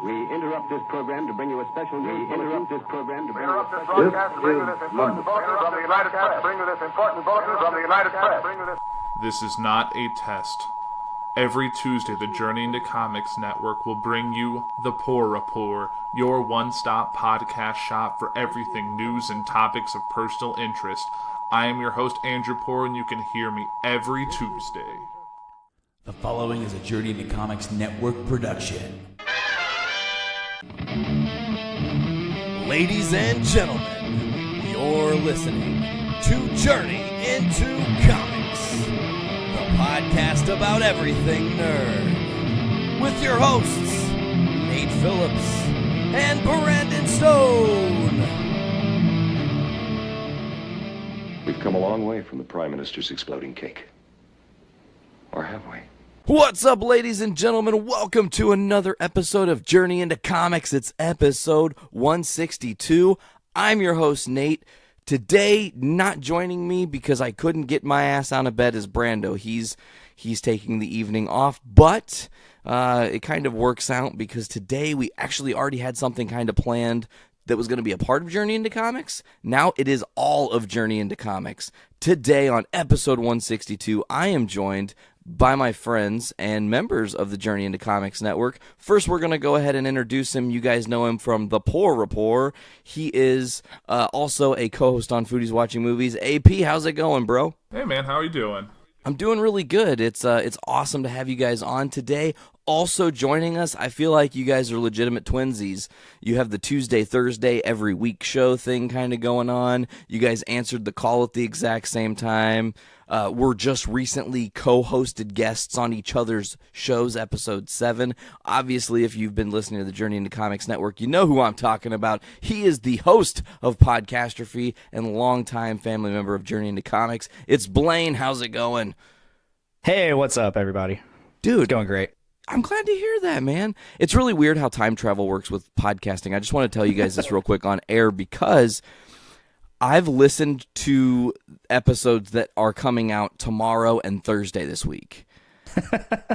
We interrupt this program to bring you a special news. We interrupt this program to bring you a special broadcast to bring you this important bulletin from the United Press. Bring you this important bulletin from the United Press. This is not a test. Every Tuesday, the Journey into Comics Network will bring you the Puhr Report, your one-stop podcast shop for everything news and topics of personal interest. I am your host, Andrew Puhr, and you can hear me every Tuesday. The following is a Journey into Comics Network production. Ladies and gentlemen, you're listening to Journey into Comics, the podcast about everything nerd, with your hosts, Nate Phillips and Brandon Stone. We've come a long way from the Prime Minister's exploding cake. Or have we? What's up, ladies and gentlemen? Welcome to another episode of Journey into Comics. It's episode 162. I'm your host, Nate. Today, not joining me because I couldn't get my ass out of bed is Brando. He's taking the evening off, but it kind of works out because today we actually already had something kind of planned that was going to be a part of Journey into Comics. Now it is all of Journey into Comics. Today on episode 162, I am joined by my friends and members of the Journey into Comics Network. First, we're going to go ahead and introduce him. You guys know him from The Puhr Report. He is also a co-host on Foodies Watching Movies. AP, how's it going, bro? Hey, man, how are you doing? I'm doing really good. It's awesome to have you guys on today. Also joining us, I feel like you guys are legitimate twinsies. You have the Tuesday, Thursday, every week show thing kind of going on. You guys answered the call at the exact same time. We're just recently co-hosted guests on each other's shows, episode 7. Obviously, if you've been listening to the Journey into Comics Network, you know who I'm talking about. He is the host of Podcastrophe and longtime family member of Journey into Comics. It's Blaine. How's it going? Hey, what's up, everybody? Dude. It's going great. I'm glad to hear that, man. It's really weird how time travel works with podcasting. I just want to tell you guys this real quick on air because I've listened to episodes that are coming out tomorrow and Thursday this week.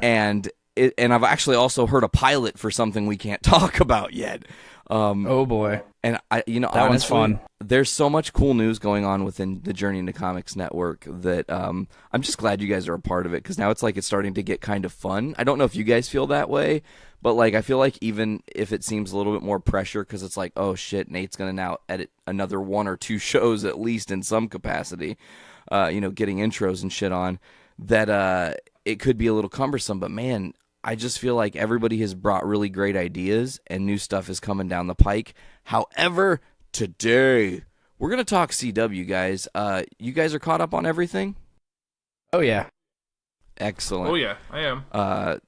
and I've actually also heard a pilot for something we can't talk about yet. Oh boy. And that honestly, one's fun. There's so much cool news going on within the Journey into Comics Network that I'm just glad you guys are a part of it, because now it's like it's starting to get kind of fun. I don't know if you guys feel that way, but like I feel like even if it seems a little bit more pressure because it's like, oh shit, Nate's gonna now edit another 1 or 2 shows at least in some capacity, getting intros and shit on, that it could be a little cumbersome. But man, I just feel like everybody has brought really great ideas and new stuff is coming down the pike. However, today we're going to talk CW, guys. You guys are caught up on everything? Oh, yeah. Excellent. Oh, yeah, I am.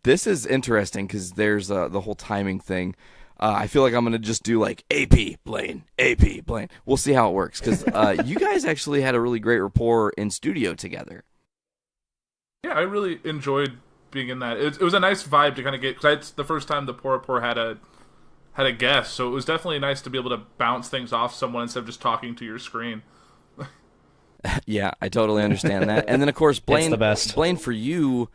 This is interesting because there's the whole timing thing. I feel like I'm going to just do like AP, Blaine, AP, Blaine. We'll see how it works because you guys actually had a really great rapport in studio together. Yeah, I really enjoyed being in that. It was a nice vibe to kind of get, because it's the first time the Puhr Report had a guest, so it was definitely nice to be able to bounce things off someone instead of just talking to your screen. Yeah, I totally understand that. And then of course, Blaine, it's the best. Blaine, for you,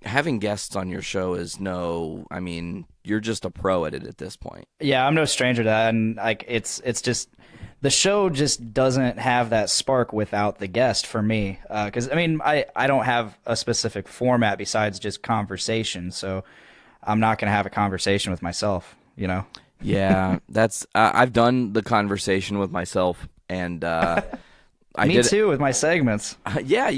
having guests on your show is you're just a pro at it at this point. Yeah, I'm no stranger to that, and like it's just the show just doesn't have that spark without the guest for me. Because I don't have a specific format besides just conversation, so I'm not gonna have a conversation with myself, you know. Yeah, that's I've done the conversation with myself, and Me too with my segments. Yeah,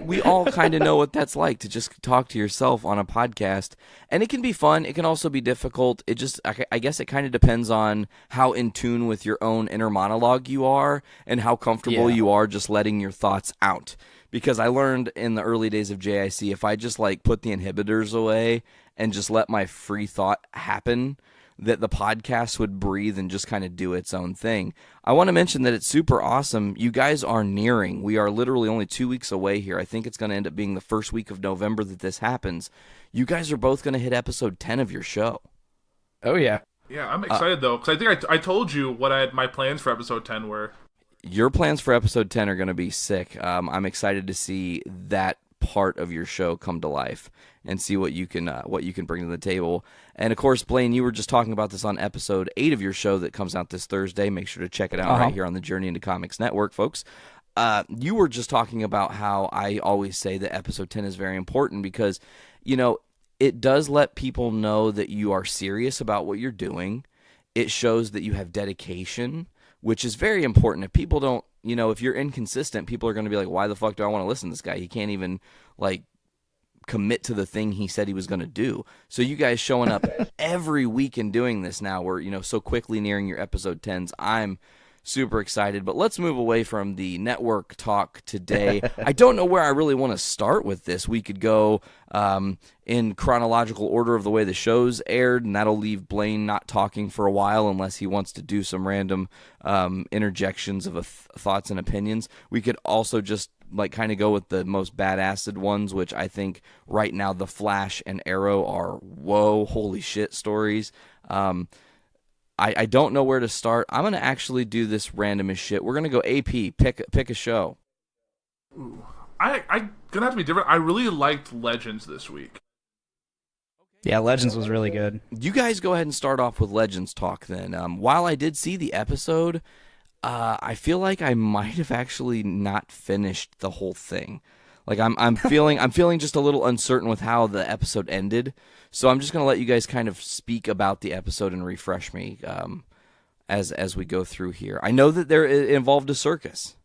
we all kind of know what that's like to just talk to yourself on a podcast, and it can be fun. It can also be difficult. It just, I guess, it kind of depends on how in tune with your own inner monologue you are, and how comfortable you are just letting your thoughts out. Because I learned in the early days of JIC, if I just like put the inhibitors away and just let my free thought happen, that the podcast would breathe and just kind of do its own thing. I want to mention that it's super awesome. You guys are nearing. We are literally only 2 weeks away here. I think it's going to end up being the first week of November that this happens. You guys are both going to hit episode 10 of your show. Oh, yeah. Yeah, I'm excited, though, because I think I told you what my plans for episode 10 were. Your plans for episode 10 are going to be sick. I'm excited to see that part of your show come to life and see what you can bring to the table. And of course, Blaine, you were just talking about this on episode 8 of your show that comes out this Thursday. Make sure to check it out right here on the Journey into Comics Network, folks. You were just talking about how I always say that episode 10 is very important because, it does let people know that you are serious about what you're doing. It shows that you have dedication, which is very important. If people don't, if you're inconsistent, people are going to be like, why the fuck do I want to listen to this guy? He can't even, commit to the thing he said he was going to do. So you guys showing up every week and doing this now, we're, so quickly nearing your episode 10s. I'm super excited, but let's move away from the network talk today. I don't know where I really want to start with this. We could go in chronological order of the way the show's aired, and that'll leave Blaine not talking for a while unless he wants to do some random interjections of thoughts and opinions. We could also just kind of go with the most badassed ones, which I think right now The Flash and Arrow are whoa, holy shit stories. I don't know where to start. I'm going to actually do this random as shit. We're going to go AP, pick a show. Ooh. I'm going to have to be different. I really liked Legends this week. Yeah, Legends was really good. You guys go ahead and start off with Legends talk then. While I did see the episode, I feel like I might have actually not finished the whole thing. I'm feeling just a little uncertain with how the episode ended. So I'm just going to let you guys kind of speak about the episode and refresh me as we go through here. I know that it involved a circus.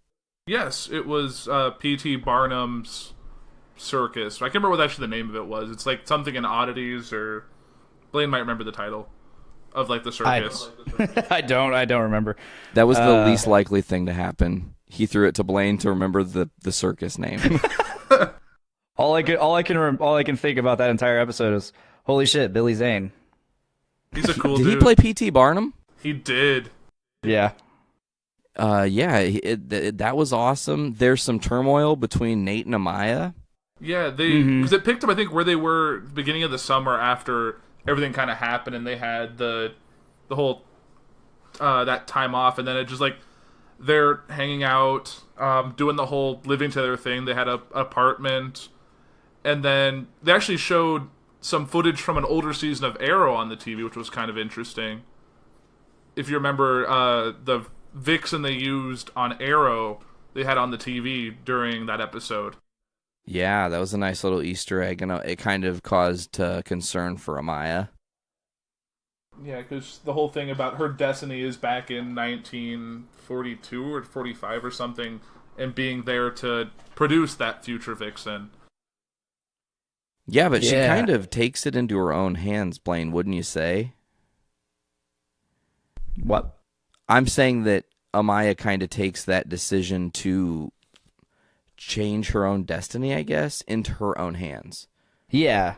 Yes, it was P.T. Barnum's circus. I can't remember what actually the name of it was. It's something in Oddities, or Blaine might remember the title of the circus. I don't remember. That was the least likely thing to happen. He threw it to Blaine to remember the circus name. All I can think about that entire episode is, holy shit, Billy Zane. He's a cool dude. Did he play P.T. Barnum? He did. Yeah. That was awesome. There's some turmoil between Nate and Amaya. Yeah, because it picked up, I think, where they were beginning of the summer after everything kind of happened, and they had the whole that time off, and then it just they're hanging out, doing the whole living together thing. They had an apartment, and then they actually showed some footage from an older season of Arrow on the TV, which was kind of interesting. If you remember, the vixen they used on Arrow, they had on the TV during that episode. Yeah, that was a nice little Easter egg, and it kind of caused concern for Amaya. Yeah, because the whole thing about her destiny is back in 1942 or 45 or something, and being there to produce that future vixen. Yeah, but she kind of takes it into her own hands, Blaine, wouldn't you say? What? I'm saying that Amaya kind of takes that decision to change her own destiny, I guess, into her own hands. Yeah.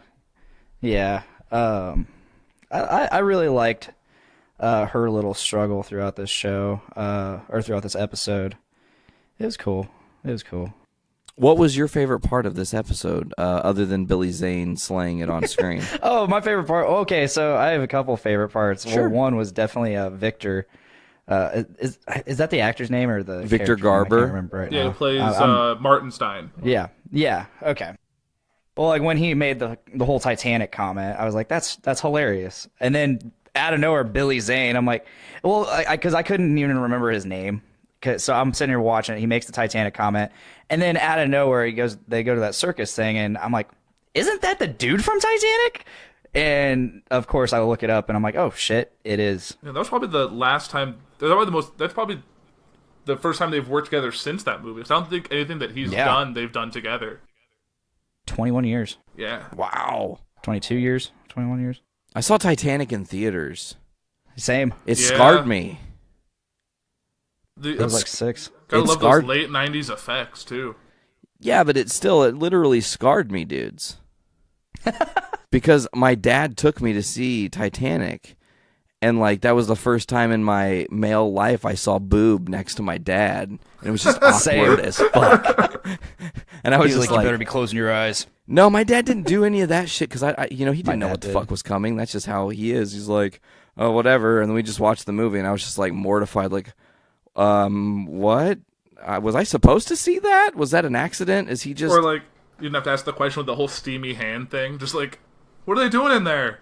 I really liked her little struggle throughout this show, or throughout this episode. It was cool. What was your favorite part of this episode, other than Billy Zane slaying it on screen? Oh, my favorite part? Okay, so I have a couple favorite parts. Sure. Well, one was definitely Victor. Is that the actor's name or the Victor character's Garber? name? I can't remember right now. Yeah, he plays Martin Stein. Yeah, okay. Well, when he made the whole Titanic comment, I was like, that's hilarious. And then out of nowhere, Billy Zane, I'm like, well, because I couldn't even remember his name. So I'm sitting here watching it. He makes the Titanic comment, and then out of nowhere, they go to that circus thing, and I'm like, isn't that the dude from Titanic? And of course, I look it up, and I'm like, oh shit, it is. Yeah, that was probably the last time. That's probably the first time they've worked together since that movie. So I don't think anything that he's done, they've done together. 21 years. Yeah. Wow. 22 years. 21 years. I saw Titanic in theaters. Same. It scarred me. It was like 6. Gotta love those late 90s effects, too. Yeah, but it literally scarred me, dudes. Because my dad took me to see Titanic, and that was the first time in my male life I saw boob next to my dad, and it was just awkward as fuck. And I was just you better be closing your eyes. No, my dad didn't do any of that shit because he didn't know what the did. fuck was coming. That's just how he is. He's like, oh, whatever, and then we just watched the movie, and I was just mortified, what? Was I supposed to see that? Was that an accident? Is he just... Or You didn't have to ask the question with the whole steamy hand thing. Just like, what are they doing in there?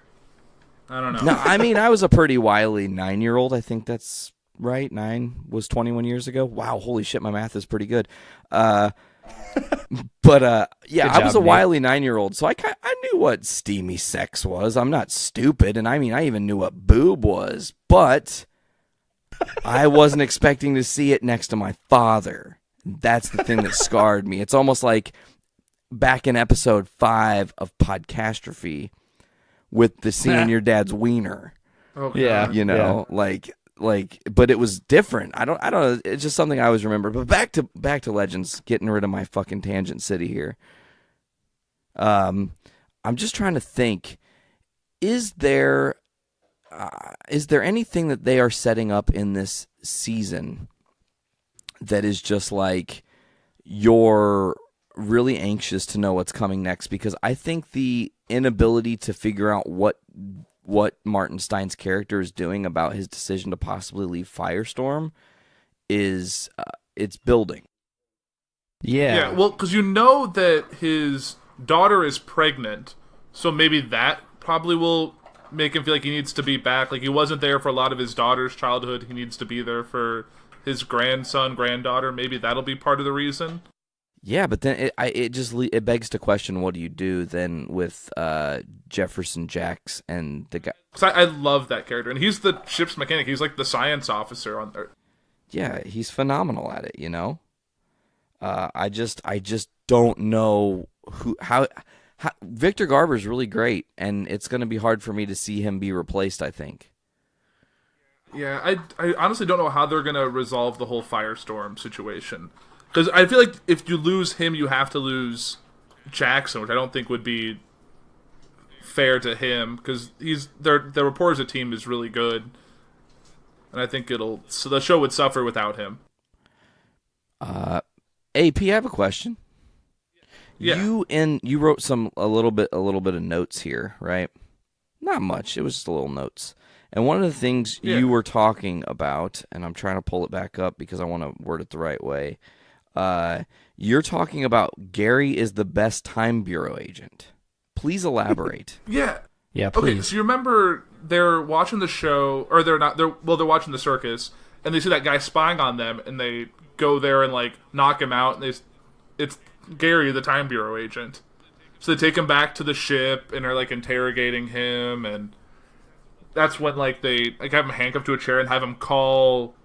I don't know. No, I mean, I was a pretty wily 9-year-old. I think that's right. 9 was 21 years ago. Wow, holy shit, my math is pretty good. Yeah, I was a wily 9-year-old, so I knew what steamy sex was. I'm not stupid, and I mean, I even knew what boob was, but I wasn't expecting to see it next to my father. That's the thing that scarred me. It's almost like back in episode 5 of Podcastrophe with the seeing your dad's wiener. Okay. Yeah. You know, like, but it was different. I don't know. It's just something I always remember. But back to Legends, getting rid of my fucking tangent city here. I'm just trying to think, is there anything that they are setting up in this season that is just like you're really anxious to know what's coming next? Because I think the inability to figure out what Martin Stein's character is doing about his decision to possibly leave Firestorm is it's building. Yeah, well, because you know that his daughter is pregnant, so maybe that probably will make him feel like he needs to be back. Like, he wasn't there for a lot of his daughter's childhood. He needs to be there for his grandson, granddaughter. Maybe that'll be part of the reason. Yeah, but then it begs to question, what do you do then with Jefferson Jacks and the guy? Because I love that character, and he's the ship's mechanic. He's like the science officer on there. Yeah, he's phenomenal at it. You know, I just don't know how Victor Garber's really great, and it's going to be hard for me to see him be replaced, I think. Yeah, I honestly don't know how they're going to resolve the whole Firestorm situation. Because I feel like if you lose him, you have to lose Jackson, which I don't think would be fair to him, because the Reporters team is really good, and I think so the show would suffer without him. AP, I have a question. Yeah. You wrote a little bit of notes here, right? Not much. It was just a little notes. And one of the things you were talking about, and I'm trying to pull it back up because I want to word it the right way. You're talking about Gary is the best Time Bureau agent. Please elaborate. Yeah, please. Okay, so you remember they're watching the show, or they're not. They're watching the circus, and they see that guy spying on them, and they go there and like knock him out, and it's Gary, the Time Bureau agent. So they take him back to the ship and are like interrogating him, and that's when like they like have him handcuffed to a chair and have him call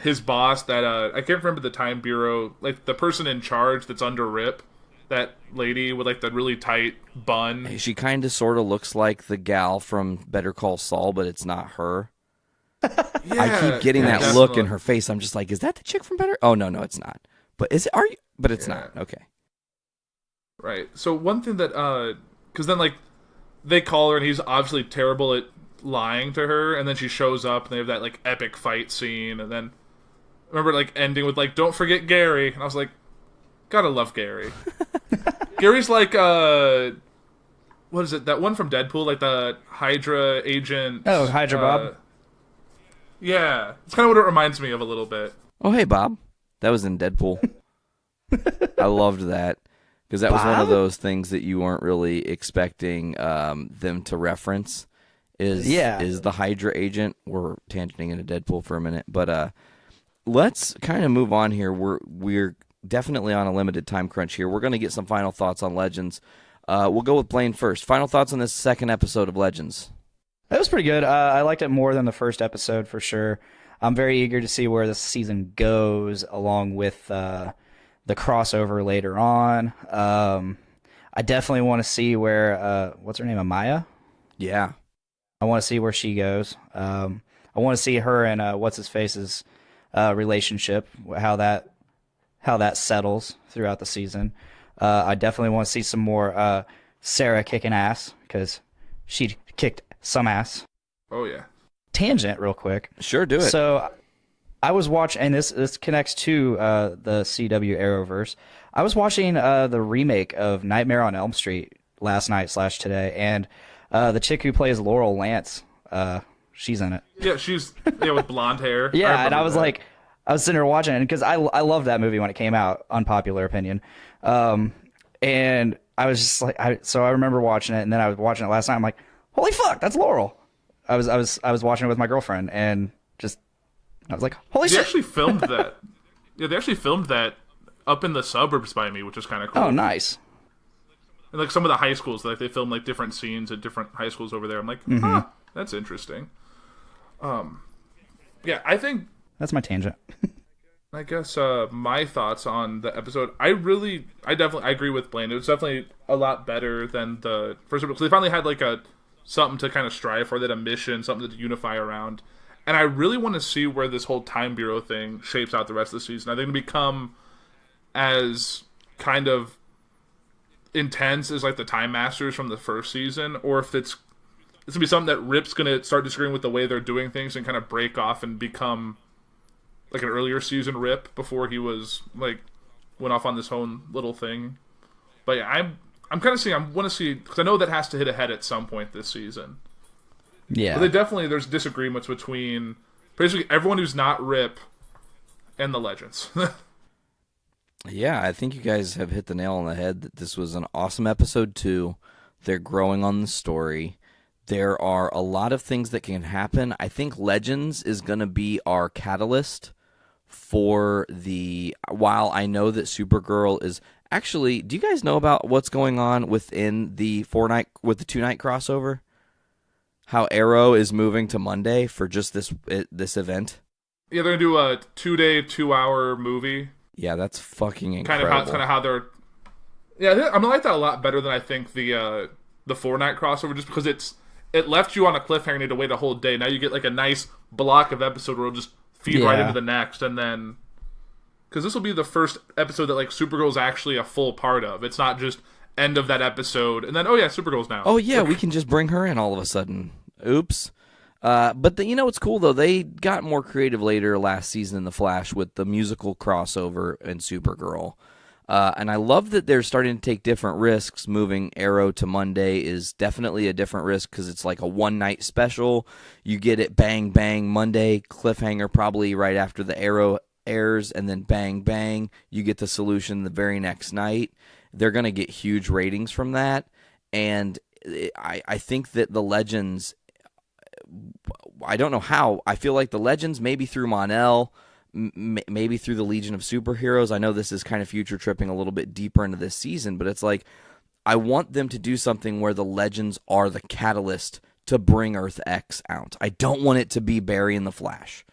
his boss, that I can't remember the Time Bureau, like the person in charge that's under Rip, that lady with like the really tight bun. She kind of sort of looks like the gal from Better Call Saul, but it's not her. Yeah, I keep getting that definitely. look in her face. I'm just like, is that the chick from Better? Oh no, it's not. But is it? Are you? But it's not. Okay. Right. So one thing that because then like they call her and he's obviously terrible at lying to her, and then she shows up and they have that like epic fight scene, and then I remember like ending with like, don't forget Gary, and I was like, gotta love Gary. Gary's like what is it, that one from Deadpool, like the Hydra agent? Oh, Hydra Bob. Yeah, it's kind of what it reminds me of a little bit. Oh hey Bob, that was in Deadpool. I loved that because that was one of those things that you weren't really expecting them to reference. Is the Hydra agent. We're tangenting into Deadpool for a minute, but let's kind of move on here. We're definitely on a limited time crunch here. We're going to get some final thoughts on Legends. We'll go with Blaine first. Final thoughts on this second episode of Legends. It was pretty good. I liked it more than the first episode for sure. I'm very eager to see where this season goes, along with the crossover later on. I definitely want to see where what's her name, Amaya? Yeah. I want to see where she goes. I want to see her and what's his face's relationship, how that settles throughout the season. I definitely want to see some more Sarah kicking ass, because she kicked some ass. Oh yeah. Tangent real quick. Sure, do it. So I was watching, and this connects to the CW Arrowverse. I was watching the remake of Nightmare on Elm Street last night / today, and the chick who plays Laurel Lance, she's in it. Yeah, she's with blonde hair. Yeah, and I was like, I was sitting there watching it because I loved that movie when it came out. Unpopular opinion, And I was just like, so I remember watching it, and then I was watching it last night. I'm like, holy fuck, that's Laurel. I was watching it with my girlfriend, and just I was like, holy shit. They actually filmed that. Yeah, they actually filmed that up in the suburbs by me, which is kind of cool. Oh, nice. And like some of the high schools, like they film like different scenes at different high schools over there. I'm like, that's interesting. Yeah, I think That's my tangent. I guess my thoughts on the episode. I agree with Blaine. It was definitely a lot better than the first episode, because they finally had like something to kind of strive for, that a mission, something to unify around. And I really want to see where this whole Time Bureau thing shapes out the rest of the season. Are they going to become as kind of intense as like the Time Masters from the first season, or if it's going to be something that Rip's going to start disagreeing with the way they're doing things and kind of break off and become like an earlier season Rip before he was like went off on this whole little thing. But yeah, I'm kind of seeing. I want to see, because I know that has to hit ahead at some point this season. Yeah. But there's disagreements between basically everyone who's not Rip and the Legends. Yeah, I think you guys have hit the nail on the head that this was an awesome episode 2. They're growing on the story. There are a lot of things that can happen. I think Legends is going to be our catalyst for while I know that Supergirl is actually, do you guys know about what's going on within the 2-night crossover? How Arrow is moving to Monday for just this event? Yeah, they're going to do a 2-day, 2-hour movie. Yeah, that's fucking incredible. Kind of how they're. Yeah, I'm gonna like that a lot better than I think the 4-night crossover, just because it left you on a cliffhanger. You need to wait a whole day. Now you get like a nice block of episode where it'll just feed right into the next, and then because this will be the first episode that like Supergirl's actually a full part of. It's not just end of that episode and then Supergirl's now. Oh yeah, we can just bring her in all of a sudden. Oops. But you know what's cool, though? They got more creative later last season in The Flash with the musical crossover and Supergirl. And I love that they're starting to take different risks. Moving Arrow to Monday is definitely a different risk because it's like a one-night special. You get it bang, bang, Monday, cliffhanger probably right after the Arrow airs, and then bang, bang, you get the solution the very next night. They're going to get huge ratings from that. And I think that the Legends... I don't know how. I feel like the Legends, maybe through Mon-El, maybe through the Legion of Superheroes. I know this is kind of future tripping a little bit deeper into this season, but it's like I want them to do something where the Legends are the catalyst to bring Earth X out. I don't want it to be Barry and the Flash.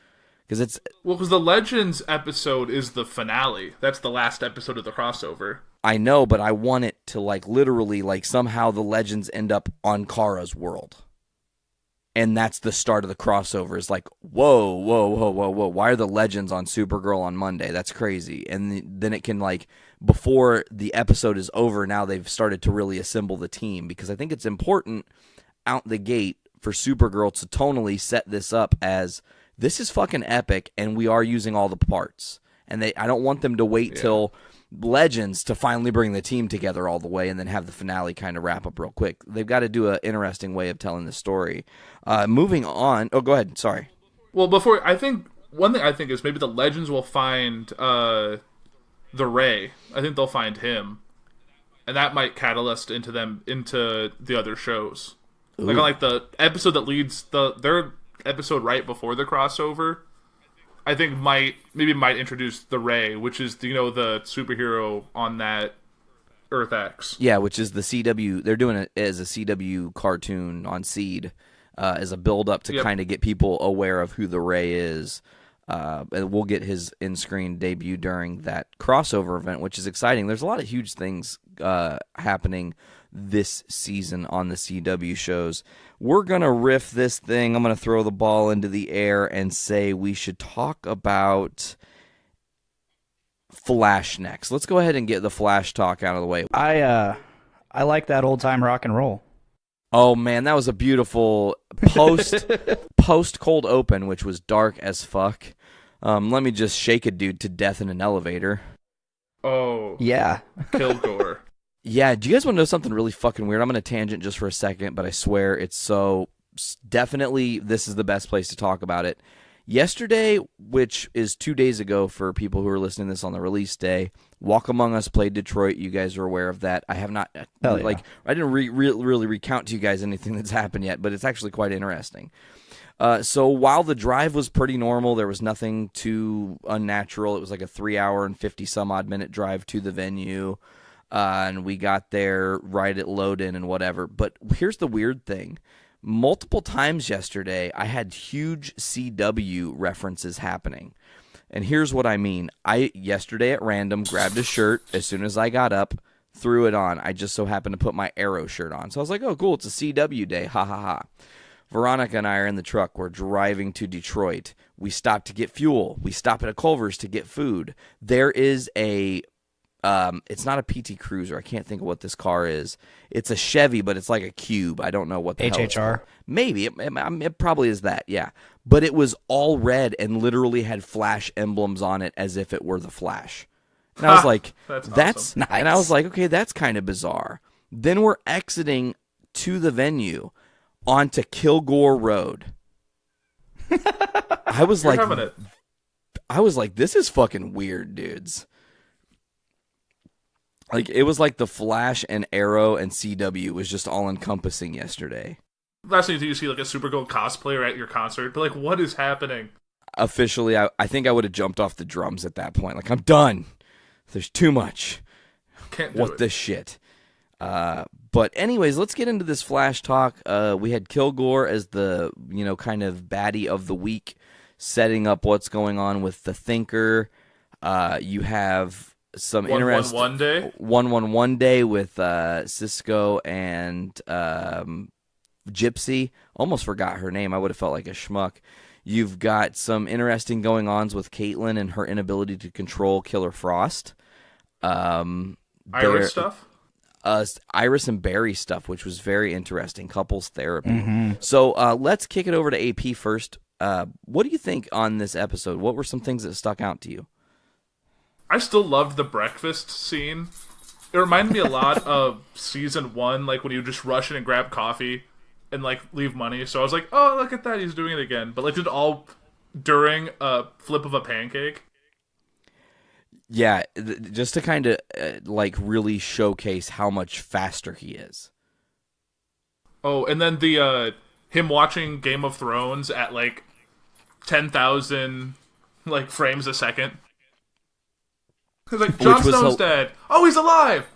Because the Legends episode is the finale. That's the last episode of the crossover. I know, but I want it to like literally like somehow the Legends end up on Kara's world. And that's the start of the crossover. It's like, whoa. Why are the Legends on Supergirl on Monday? That's crazy. And then it can, like, before the episode is over, now they've started to really assemble the team. Because I think it's important out the gate for Supergirl to tonally set this up as, this is fucking epic, and we are using all the parts. And I don't want them to wait till Legends to finally bring the team together all the way and then have the finale kind of wrap up real quick. They've got to do an interesting way of telling the story. Moving on. Oh, go ahead. Sorry. Well, one thing I think is maybe the Legends will find the Ray. I think they'll find him, and that might catalyst into the other shows. Like the episode that leads their episode right before the crossover. I think might introduce the Ray, which is the superhero on that Earth X. Yeah, which is the CW. They're doing it as a CW cartoon on Seed, as a build up to kind of get people aware of who the Ray is. And we'll get his in-screen debut during that crossover event, which is exciting. There's a lot of huge things happening this season on the CW shows. We're going to riff this thing. I'm going to throw the ball into the air and say we should talk about Flash next. Let's go ahead and get the Flash talk out of the way. I like that old-time rock and roll. Oh, man, that was a beautiful post cold open, which was dark as fuck. Let me just shake a dude to death in an elevator. Oh. Yeah. Kilgore. Yeah, do you guys want to know something really fucking weird? I'm going to tangent just for a second, but I swear it's so... Definitely, this is the best place to talk about it. Yesterday, which is 2 days ago for people who are listening to this on the release day, Walk Among Us played Detroit. You guys are aware of that. I have not, Hell yeah. I didn't really recount to you guys anything that's happened yet, but it's actually quite interesting. So while the drive was pretty normal, there was nothing too unnatural. It was like a 3 hour and 50 some odd minute drive to the venue. And we got there right at load in and whatever. But here's the weird thing. Multiple times yesterday, I had huge CW references happening. And here's what I mean. I, yesterday at random, grabbed a shirt as soon as I got up, threw it on. I just so happened to put my Arrow shirt on. So I was like, oh, cool, it's a CW day. Ha, ha, ha. Veronica and I are in the truck. We're driving to Detroit. We stop to get fuel. We stop at a Culver's to get food. There is a, it's not a PT Cruiser. I can't think of what this car is. It's a Chevy, but it's like a cube. I don't know what the hell it's called. Maybe. It probably is that, yeah. But it was all red and literally had Flash emblems on it as if it were the Flash. And I was like, that's awesome. Nice. And I was like, okay, that's kind of bizarre. Then we're exiting to the venue onto Kilgore Road. I was like, this is fucking weird, dudes. Like, it was like the Flash and Arrow and CW was just all encompassing yesterday. Last thing you see like a Supergirl cosplayer at your concert, but like, what is happening? Officially, I think I would have jumped off the drums at that point. Like, I'm done. There's too much. Can't do what it. the shit? But anyways, let's get into this Flash talk. We had Kilgore as the, kind of baddie of the week, setting up what's going on with the Thinker. You have some interesting 111 day with Cisco and Gypsy. Almost forgot her name. I would have felt like a schmuck. You've got some interesting going-ons with Caitlin and her inability to control Killer Frost. Iris stuff? Iris and Barry stuff, which was very interesting. Couples therapy. Mm-hmm. So let's kick it over to AP first. What do you think on this episode? What were some things that stuck out to you? I still loved the breakfast scene. It reminded me a lot of season 1, like when you just rush in and grab coffee and like leave money. So I was like, oh, look at that, he's doing it again. But like, did it all during a flip of a pancake. Yeah, just to kind of like really showcase how much faster he is. Oh, and then the him watching Game of Thrones at like 10,000 like frames a second. He's like, Jon Snow's dead. Oh, he's alive.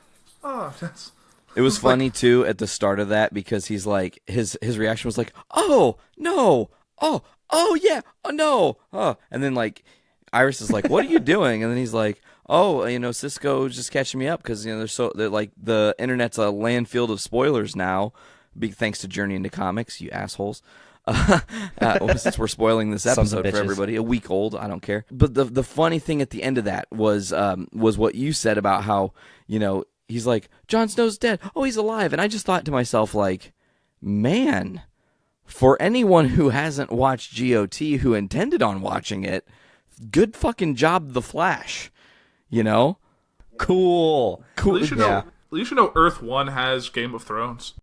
Oh, that's. It was funny too at the start of that because he's like his reaction was like, "Oh no, oh yeah, oh no," and then like Iris is like, "What are you doing?" And then he's like, "Oh, Cisco's just catching me up because they're like the internet's a landfill of spoilers now. Big thanks to Journey into Comics, you assholes." Since we're spoiling this episode for everybody, a week old, I don't care. But the funny thing at the end of that was what you said about how he's like, Jon Snow's dead. Oh, he's alive. And I just thought to myself, like, man, for anyone who hasn't watched GOT who intended on watching it, good fucking job, The Flash. Cool. At least you know Earth 1 has Game of Thrones.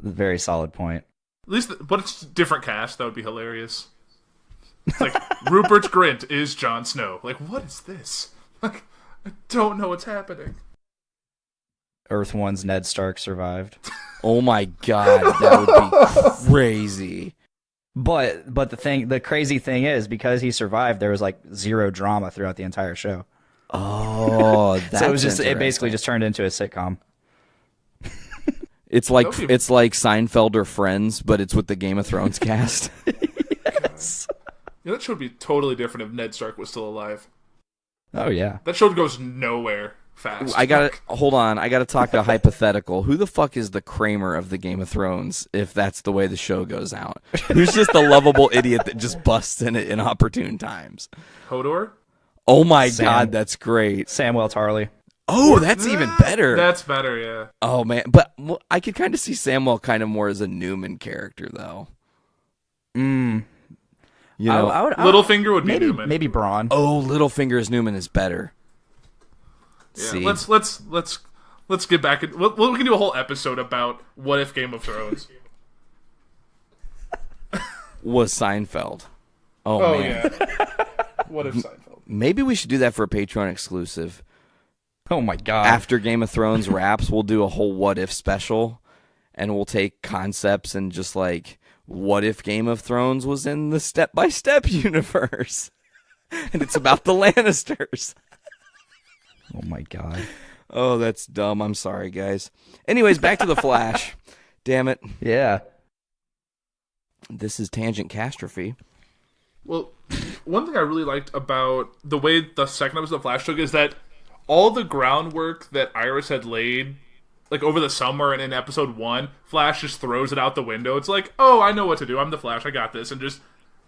Very solid point. At least, but it's a different cast. That would be hilarious. It's like, Rupert Grint is Jon Snow. Like, what is this? Like, I don't know what's happening. Earth 1's Ned Stark survived. Oh my god, that would be crazy. But the crazy thing is, because he survived, there was like zero drama throughout the entire show. Oh, that's so it basically just turned into a sitcom. It's like Seinfeld or Friends, but it's with the Game of Thrones cast. Yes. Yeah, that show would be totally different if Ned Stark was still alive. Oh yeah. That show goes nowhere fast. Hold on. I gotta talk a hypothetical. Who the fuck is the Kramer of the Game of Thrones if that's the way the show goes out? Who's just the lovable idiot that just busts in at inopportune times? Hodor? Oh my god, that's great. Samwell Tarly. Oh, that's even better. That's better, yeah. Oh man, but I could kind of see Samwell kind of more as a Newman character though. Littlefinger would be Newman. Maybe Braun. Oh, Littlefinger as Newman is better. Yeah, see? let's get back. We can do a whole episode about what if Game of Thrones was Seinfeld. Oh man. Yeah. What if Seinfeld? Maybe we should do that for a Patreon exclusive. Oh my god. After Game of Thrones wraps, we'll do a whole what if special, and we'll take concepts and just like, what if Game of Thrones was in the step-by-step universe? And it's about the Lannisters. Oh my god. Oh, that's dumb. I'm sorry, guys. Anyways, back to The Flash. Damn it. Yeah. This is Tangent Catastrophe. Well, one thing I really liked about the way the second episode of Flash took is that all the groundwork that Iris had laid, like over the summer and in episode 1, Flash just throws it out the window. It's like, oh, I know what to do. I'm the Flash. I got this. And just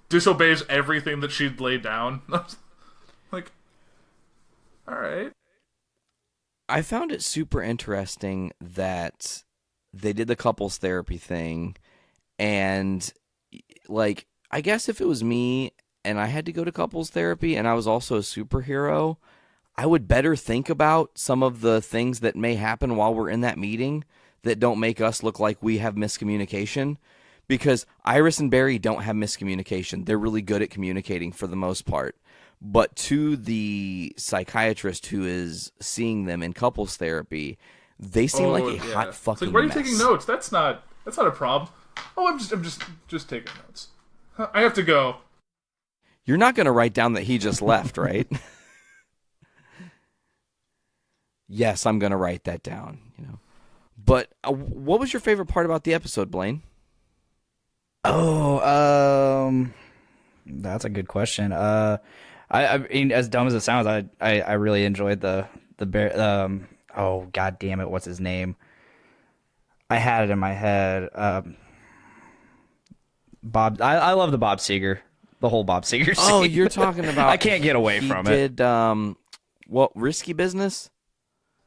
disobeys everything that she'd laid down. Like, all right. I found it super interesting that they did the couples therapy thing, and like, I guess if it was me and I had to go to couples therapy and I was also a superhero, I would better think about some of the things that may happen while we're in that meeting that don't make us look like we have miscommunication, because Iris and Barry don't have miscommunication. They're really good at communicating for the most part. But to the psychiatrist who is seeing them in couples therapy, they seem like a hot fucking it's like, why are you mess. taking notes? That's not a problem. Oh, I'm just taking notes. I have to go. You're not going to write down that he just left, right? Yes, I'm going to write that down. But what was your favorite part about the episode, Blaine? Oh, that's a good question. I mean, as dumb as it sounds, I really enjoyed the bear. Oh, god damn it, what's his name? I had it in my head. Bob. I love the Bob Seger, the whole Bob Seger scene. Oh, you're talking about. I can't get away from it. Did what, Risky Business?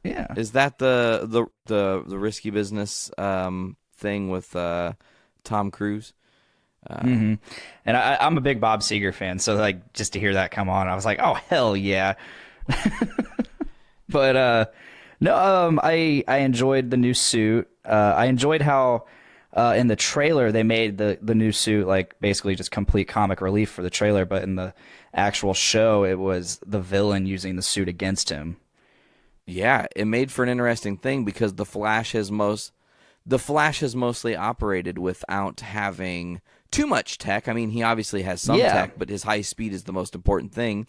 Yeah. Is that the Risky Business thing with Tom Cruise? Mm-hmm. And I'm a big Bob Seger fan, so like just to hear that come on, I was like, oh hell yeah. But no, I enjoyed the new suit. I enjoyed how in the trailer they made the new suit like basically just complete comic relief for the trailer, but in the actual show it was the villain using the suit against him. Yeah, it made for an interesting thing because the Flash has mostly operated without having too much tech. I mean, he obviously has some tech, but his high speed is the most important thing.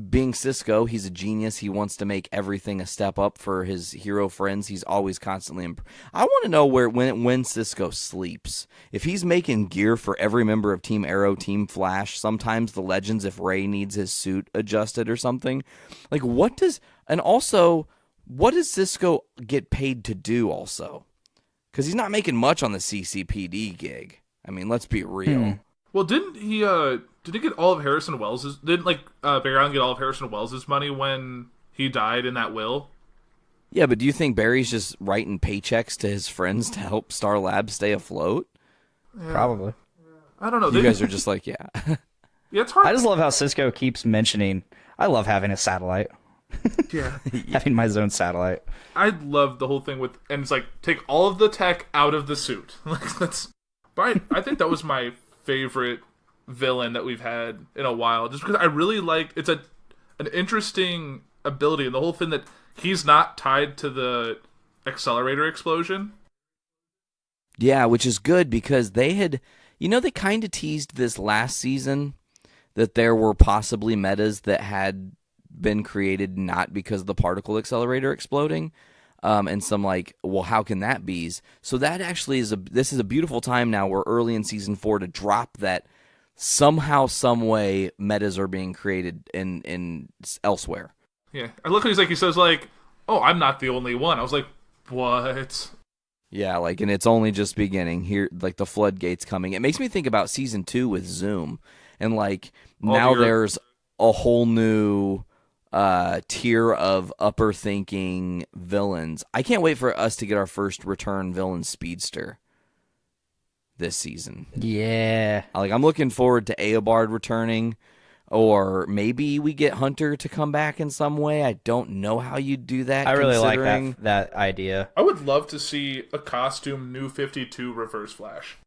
Being Cisco, he's a genius. He wants to make everything a step up for his hero friends. He's always constantly I want to know when Cisco sleeps. If he's making gear for every member of Team Arrow, Team Flash, sometimes the Legends, if Ray needs his suit adjusted or something. Like, what does Cisco get paid to do also? Because he's not making much on the CCPD gig. I mean, let's be real. Well, didn't he get all of Harrison Wells's? Didn't Barry Allen get all of Harrison Wells's money when he died in that will? Yeah, but do you think Barry's just writing paychecks to his friends to help Star Labs stay afloat? Yeah. Probably. I don't know. You guys are just like, yeah. Yeah, it's hard. I just love how Cisco keeps mentioning, I love having a satellite. Yeah. Having my own satellite. I love the whole thing with, and it's like, take all of the tech out of the suit. Like, but I think that was my favorite villain that we've had in a while, just because I really like, it's an interesting ability, and the whole thing that he's not tied to the accelerator explosion. Yeah, which is good because they had, they kind of teased this last season that there were possibly metas that had been created not because of the particle accelerator exploding, and some like, well, how can that be? So that actually this is a beautiful time now. We're early in season 4 to drop that somehow, some way, metas are being created in elsewhere. Yeah, I look at he says like, "Oh, I'm not the only one." I was like, "What?" Yeah, like, and it's only just beginning here. Like the floodgates coming. It makes me think about season 2 with Zoom, and like now there's a whole new tier of upper thinking villains. I can't wait for us to get our first return villain speedster this season. Yeah. Like, I'm looking forward to Eobard returning, or maybe we get Hunter to come back in some way. I don't know how you do that. I really like that idea. I would love to see a costume New 52 Reverse Flash.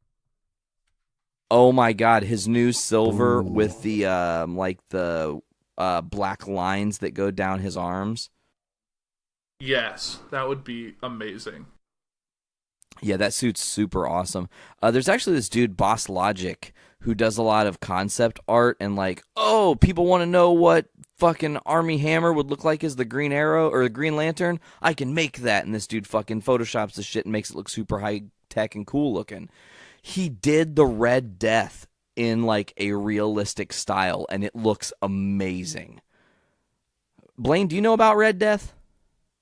Oh my god, his new silver with the like the black lines that go down his arms. Yes, that would be amazing. Yeah, that suit's super awesome. There's actually this dude, Boss Logic, who does a lot of concept art and like, oh, people want to know what fucking Army Hammer would look like as the Green Arrow or the Green Lantern. I can make that. And this dude fucking photoshops the shit and makes it look super high tech and cool looking. He did the Red Death in like a realistic style, and it looks amazing. Blaine, do you know about Red Death?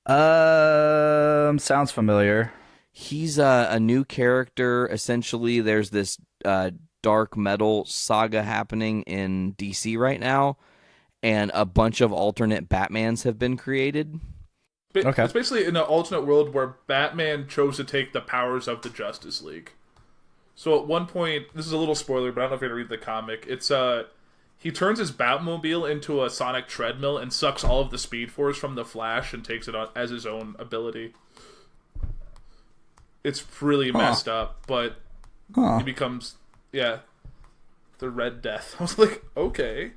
Sounds familiar. He's a new character. Essentially, there's this dark metal saga happening in DC right now, and a bunch of alternate Batmans have been created. Okay. It's basically in an alternate world where Batman chose to take the powers of the Justice League. So at one point, this is a little spoiler, but I don't know if you're going to read the comic. It's he turns his Batmobile into a sonic treadmill and sucks all of the Speed Force from the Flash and takes it on as his own ability. It's really messed up, but he becomes, the Red Death. I was like, okay.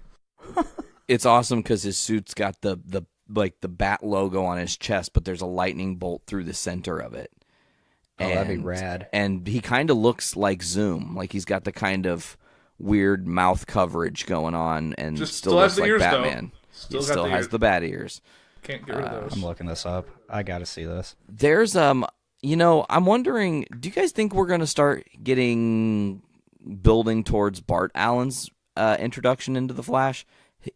It's awesome because his suit's got the bat logo on his chest, but there's a lightning bolt through the center of it. Oh, that'd be rad. And he kind of looks like Zoom. Like he's got the kind of weird mouth coverage going on and still looks like Batman. Still he still has the bat ears. Can't get rid of those. I'm looking this up. I got to see this. There's, I'm wondering, do you guys think we're going to start building towards Bart Allen's introduction into the Flash?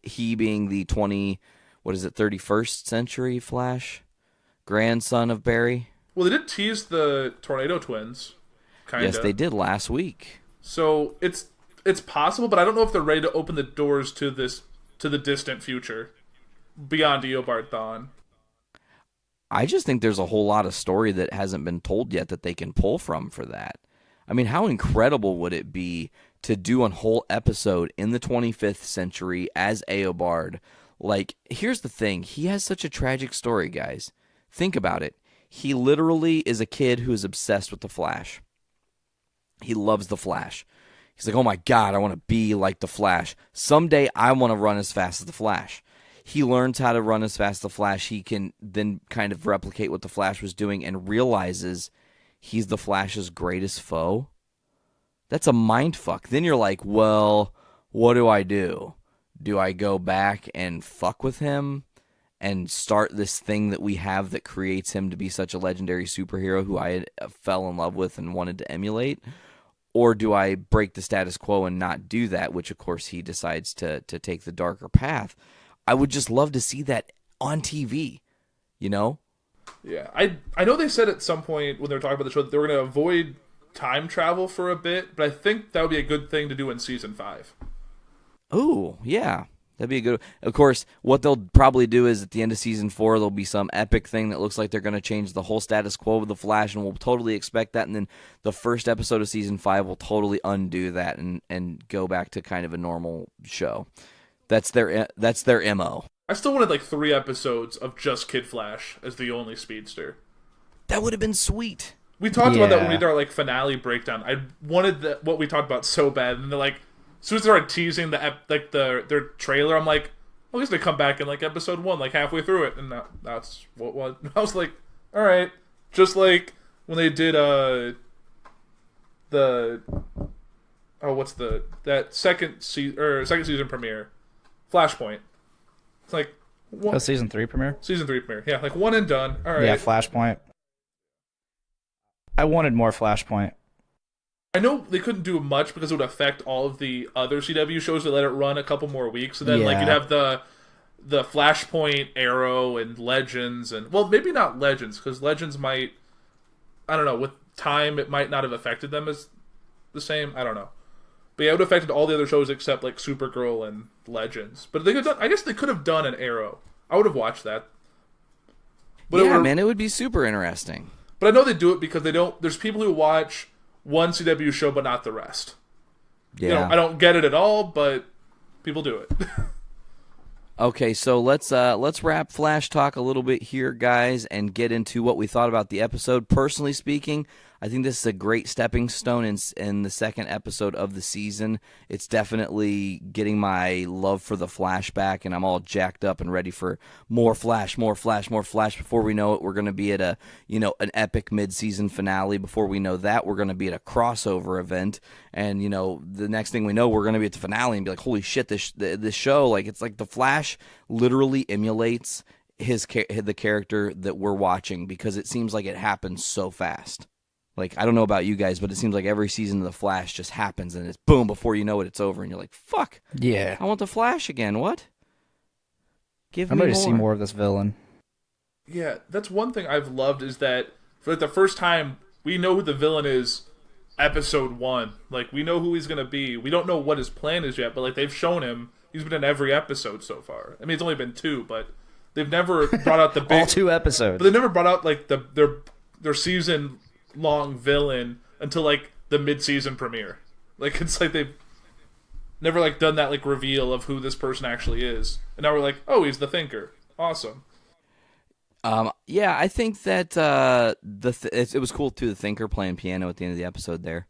He being the 31st century Flash, grandson of Barry. Well, they did tease the Tornado Twins, kind of. Yes, they did last week. So it's possible, but I don't know if they're ready to open the doors to the distant future, beyond Eobard Thawne. I just think there's a whole lot of story that hasn't been told yet that they can pull from for that. I mean, how incredible would it be to do a whole episode in the 25th century as Eobard? Like, here's the thing. He has such a tragic story, guys. Think about it. He literally is a kid who is obsessed with the Flash. He loves the Flash. He's like, oh my God, I want to be like the Flash. Someday I want to run as fast as the Flash. He learns how to run as fast as the Flash. He can then kind of replicate what the Flash was doing and realizes he's the Flash's greatest foe. That's a mind fuck. Then you're like, well, what do I do? Do I go back and fuck with him and start this thing that we have that creates him to be such a legendary superhero who I fell in love with and wanted to emulate? Or do I break the status quo and not do that, which, of course, he decides to take the darker path? I would just love to see that on TV, you know? Yeah, I know they said at some point when they were talking about the show that they were going to avoid time travel for a bit, but I think that would be a good thing to do in Season 5. Oh, yeah. That'd be a good... Of course, what they'll probably do is at the end of Season 4, there'll be some epic thing that looks like they're going to change the whole status quo of the Flash, and we'll totally expect that, and then the first episode of Season 5 will totally undo that and go back to kind of a normal show. That's their MO. I still wanted like 3 episodes of just Kid Flash as the only speedster. That would have been sweet. We talked about that when we did our like finale breakdown. I wanted what we talked about so bad, and they're like, as soon as they started teasing their trailer, I'm like, well, I guess they come back in like episode 1, like halfway through it, and that's what was. I was like, all right, just like when they did second season premiere, Flashpoint. It's like season 3 premiere. Season 3 premiere, yeah, like one and done. All right, yeah, Flashpoint. I wanted more Flashpoint. I know they couldn't do much because it would affect all of the other CW shows that let it run a couple more weeks, and then like you'd have the Flashpoint, Arrow, and Legends, and well, maybe not Legends because Legends might, I don't know, with time it might not have affected them as the same. I don't know, but yeah, it would have affected all the other shows except like Supergirl and Legends. But I guess they could have done an Arrow. I would have watched that. But yeah, man, it would be super interesting. But I know they do it because they don't. There's people who watch one CW show but not the rest. Yeah. You know, I don't get it at all, but people do it. Okay, so let's wrap Flash Talk a little bit here, guys, and get into what we thought about the episode. Personally speaking, I think this is a great stepping stone in the second episode of the season. It's definitely getting my love for the Flash back, and I'm all jacked up and ready for more Flash, more Flash, more Flash. Before we know it, we're going to be at an epic mid-season finale. Before we know that, we're going to be at a crossover event, and the next thing we know, we're going to be at the finale and be like, holy shit, this show, like, it's like the Flash literally emulates the character that we're watching, because it seems like it happens so fast. Like, I don't know about you guys, but it seems like every season of The Flash just happens, and it's boom, before you know it, it's over, and you're like, fuck. Yeah. I want The Flash again. What? I'm ready to see more of this villain. Yeah, that's one thing I've loved, is that for the first time, we know who the villain is episode 1. Like, we know who he's going to be. We don't know what his plan is yet, but, like, they've shown him. He's been in every episode so far. I mean, it's only been 2, but they've never brought out the big... All 2 episodes. But they never brought out, like, their season-long villain until, like, the mid-season premiere. Like, it's like they've never, like, done that, like, reveal of who this person actually is. And now we're like, oh, he's the Thinker. Awesome. Yeah, I think that it was cool, too, the Thinker playing piano at the end of the episode there.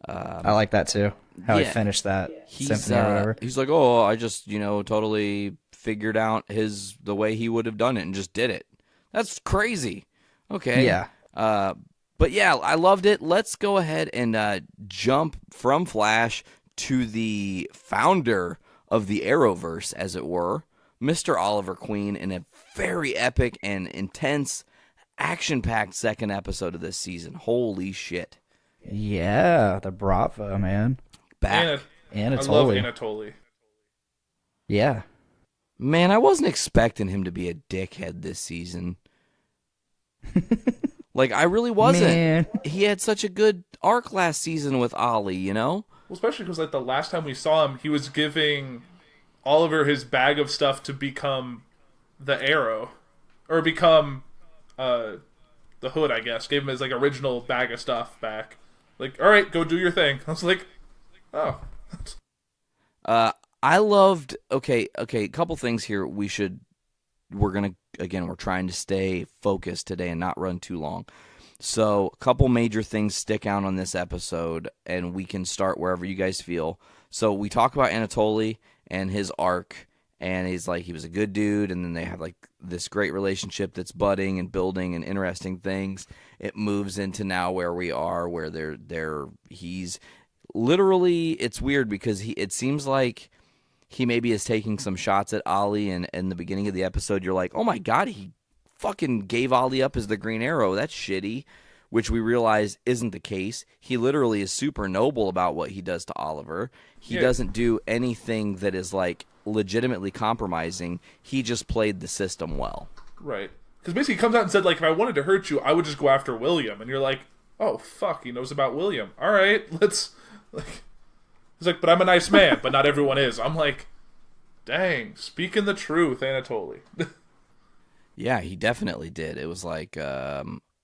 I like that, too. How he finished that symphony or whatever. He's like, oh, I just, totally figured out the way he would have done it and just did it. That's crazy. Okay. Yeah. But yeah, I loved it. Let's go ahead and jump from Flash to the founder of the Arrowverse, as it were, Mr. Oliver Queen, in a very epic and intense, action-packed second episode of this season. Holy shit. Yeah, the Bravo, man. Back. Anatoly. I love Anatoly. Yeah. Man, I wasn't expecting him to be a dickhead this season. Like, I really wasn't. Man. He had such a good arc last season with Ollie, Well, especially because, like, the last time we saw him, he was giving Oliver his bag of stuff to become the Arrow. Or become the Hood, I guess. Gave him his, like, original bag of stuff back. Like, all right, go do your thing. I was like, oh. I loved, okay, a couple things here we're trying to stay focused today and not run too long. So, a couple major things stick out on this episode, and we can start wherever you guys feel. So, we talk about Anatoly and his arc, and he's like, he was a good dude, and then they have, like, this great relationship that's budding and building and interesting things. It moves into now where we are, where he's literally, it's weird because it seems like he maybe is taking some shots at Ollie, and in the beginning of the episode, you're like, oh my god, he fucking gave Ollie up as the Green Arrow. That's shitty, which we realize isn't the case. He literally is super noble about what he does to Oliver. He doesn't do anything that is, like, legitimately compromising. He just played the system well. Right. Because basically he comes out and said, like, if I wanted to hurt you, I would just go after William. And you're like, oh, fuck, he knows about William. All right, let's... like. He's like, but I'm a nice man, but not everyone is. I'm like, dang, speaking the truth, Anatoly. Yeah, he definitely did. It was like,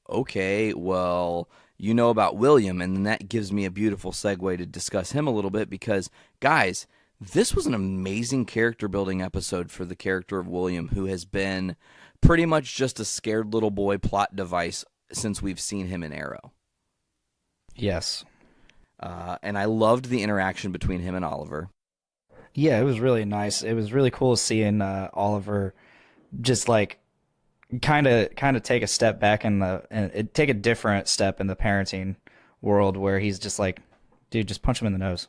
okay, well, you know about William, and then that gives me a beautiful segue to discuss him a little bit, because, guys, this was an amazing character-building episode for the character of William, who has been pretty much just a scared little boy plot device since we've seen him in Arrow. Yes. And I loved the interaction between him and Oliver. Yeah, it was really nice. It was really cool seeing Oliver just, like, kind of take a step back and take a different step in the parenting world, where he's just like, dude, just punch him in the nose.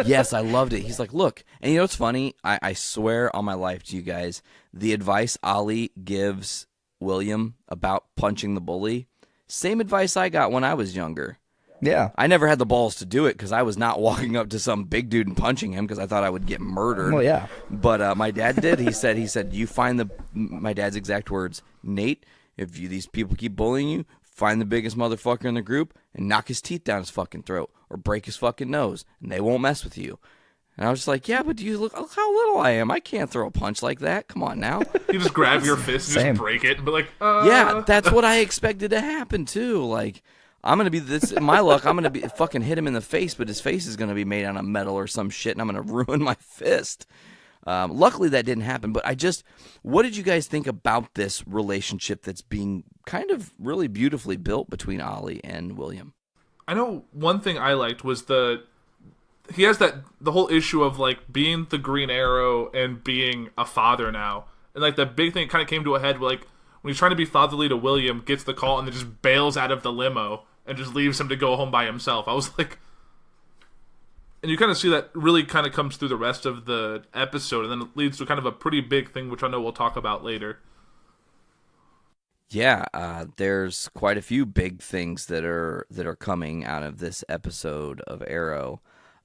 Yes, I loved it. He's like, look, and you know what's funny? I swear on my life to you guys, the advice Ollie gives William about punching the bully, same advice I got when I was younger. Yeah. I never had the balls to do it because I was not walking up to some big dude and punching him because I thought I would get murdered. Well, yeah. But my dad did. He said, you find my dad's exact words, Nate, if these people keep bullying you, find the biggest motherfucker in the group and knock his teeth down his fucking throat or break his fucking nose, and they won't mess with you. And I was just like, yeah, but do you look how little I am? I can't throw a punch like that. Come on now. You just grab your fist and just break it and be like, Yeah, that's what I expected to happen, too. Like, I'm going to be this, my luck, I'm going to be fucking hit him in the face, but his face is going to be made out of metal or some shit, and I'm going to ruin my fist. Luckily, that didn't happen. But what did you guys think about this relationship that's being kind of really beautifully built between Ollie and William? I know one thing I liked was he has the whole issue of like being the Green Arrow and being a father now, and like the big thing kind of came to a head like when he's trying to be fatherly to William, gets the call and then just bails out of the limo and just leaves him to go home by himself. I was like, and you kind of see that really kind of comes through the rest of the episode, and then it leads to kind of a pretty big thing, which I know we'll talk about later. Yeah, there's quite a few big things that are coming out of this episode of Arrow.